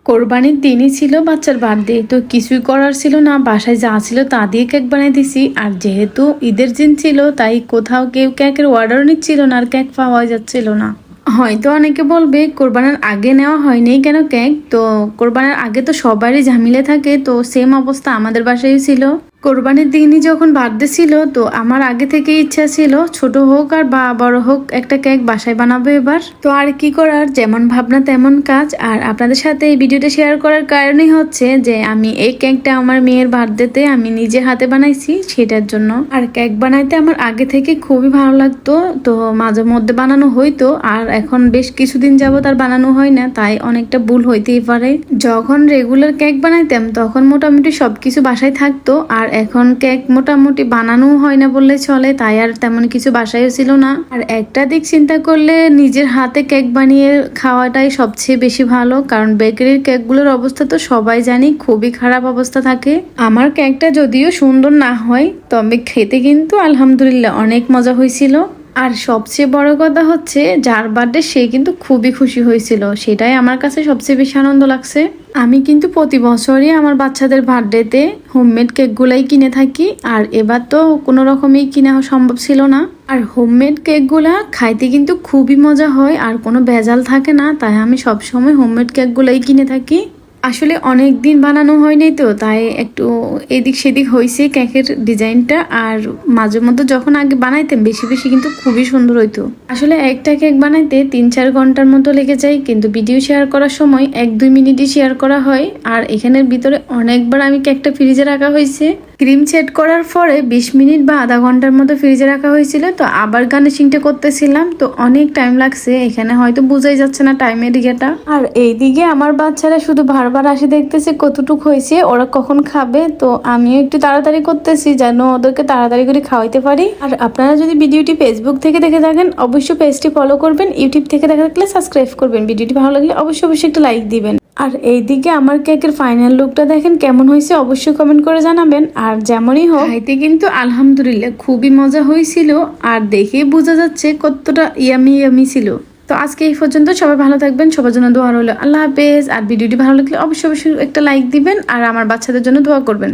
কোরবানির দিনই ছিল বাচ্চার বার্থডে, তো কিছুই করার ছিল না, বাসায় যা ছিল তা দিয়ে কেক বানিয়ে দিছি। আর যেহেতু ঈদের দিন ছিল তাই কোথাও কেউ কেকের অর্ডারও নিচ্ছিল না আর কেক পাওয়া যাচ্ছিল না। হয়তো অনেকে বলবে কোরবানির আগে নেওয়া হয়নি কেন কেক, তো কোরবানির আগে তো সবারই ঝামেলা থাকে, তো সেম অবস্থা আমাদের বাসায় ছিল। কোরবানির দিনই যখন বার্থডে ছিল তো আমার আগে থেকে ইচ্ছা ছিল ছোট হোক আর বা বড় হোক একটা কেক বাসায় বানাবো এবার। তো আর কি করার, যেমন ভাবনা তেমন কাজ। আর আপনাদের সাথে এই ভিডিওটা শেয়ার করার কারণই হচ্ছে যে আমি এই কেকটা আমার মেয়ের বার্থডেতে আমি নিজের হাতে বানাইছি সেটার জন্য। আর কেক বানাইতে আমার আগে থেকে খুবই ভালো লাগতো, তো মাঝে মধ্যে বানানো হইতো, আর এখন বেশ কিছুদিন যাবত আর বানানো হয় না, তাই অনেকটা ভুল হইতেই পারে। যখন রেগুলার কেক বানাইতাম তখন মোটামুটি সবকিছু বাসায় থাকতো, আর এখন কেক মোটামুটি বানানো হয় না বললে চলে, তাই আর তেমন কিছু বাসায়ও ছিল না। আর একটা দিক চিন্তা করলে নিজের হাতে কেক বানিয়ে খাওয়াটাই সবচেয়ে বেশি ভালো, কারণ বেকারির কেকগুলোর অবস্থা তো সবাই জানি খুবই খারাপ অবস্থা থাকে। আমার কেকটা যদিও সুন্দর না হয় তবে খেতে কিন্তু আলহামদুলিল্লাহ অনেক মজা হয়েছিল। আর সবচেয়ে বড় কথা হচ্ছে যার বার্থডে সে কিন্তু খুবই খুশি হয়েছিল, সেটাই আমার কাছে সবচেয়ে বেশি আনন্দ লাগছে। আমি কিন্তু প্রতি বছরই আমার বাচ্চাদের বার্থডেতে হোমমেড কেকগুলাই কিনে থাকি, আর এবার তো কোনো রকমই কিনা সম্ভব ছিল না। আর হোমমেড কেকগুলা খাইতে কিন্তু খুবই মজা হয় আর কোনো ভেজাল থাকে না, তাই আমি সবসময় হোমমেড কেকগুলাই কিনে থাকি। আসলে অনেক দিন বানানো হয়নি তো তাই একটু এদিক সেদিক হয়েছে কেকের ডিজাইনটা। আর মাঝে মধ্যে যখন আগে বানাইতাম বেশি বেশি কিন্তু খুবই সুন্দর হইতো। আসলে একটা কেক বানাইতে 3-4 ঘন্টার মতো লেগে যায়, কিন্তু ভিডিও শেয়ার করার সময় 1-2 মিনিটই শেয়ার করা হয়। আর এখানের ভিতরে অনেকবার আমি কেকটা ফ্রিজে রাখা হয়েছে, ক্রিম সেট করার পরে 20 মিনিট বা আধা ঘন্টার মতো ফ্রিজে রাখা হয়েছিল। তো আবার গার্নিশিংটা করতেছিলাম, তো অনেক টাইম লাগছে, এখানে হয়তো বোঝাই যাচ্ছে না টাইমের দিকেটা। আর এইদিকে আমার বাচ্চারা শুধু বারবার আসি দেখতেছে কতটুক হয়েছে, ওরা কখন খাবে, তো আমিও একটু তাড়াতাড়ি করতেছি যেন ওদেরকে তাড়াতাড়ি করে খাওয়াইতে পারি। আর আপনারা যদি ভিডিওটি ফেসবুক থেকে দেখে থাকেন অবশ্যই পেজটি ফলো করবেন, ইউটিউব থেকে দেখে থাকলে সাবস্ক্রাইব করবেন, ভিডিওটি ভালো লাগলে অবশ্যই একটা লাইক দিবেন। আর এইদিকে আমার কেকের ফাইনাল লুকটা দেখেন কেমন হয়েছে অবশ্যই কমেন্ট করে জানাবেন। আর যেমনই হোক খাইতে কিন্তু আলহামদুলিল্লাহ খুবই মজা হয়েছিল, আর দেখে বোঝা যাচ্ছে কতটা ইয়ামি ইয়ামি ছিল। তো আজকে এই পর্যন্ত, সবাই ভালো থাকবেন, সবার জন্য দোয়া রইল। আল্লাহ হাফেজ। আর ভিডিওটি ভালো লাগলে অবশ্যই একটা লাইক দিবেন আর আমার বাচ্চাদের জন্য দোয়া করবেন।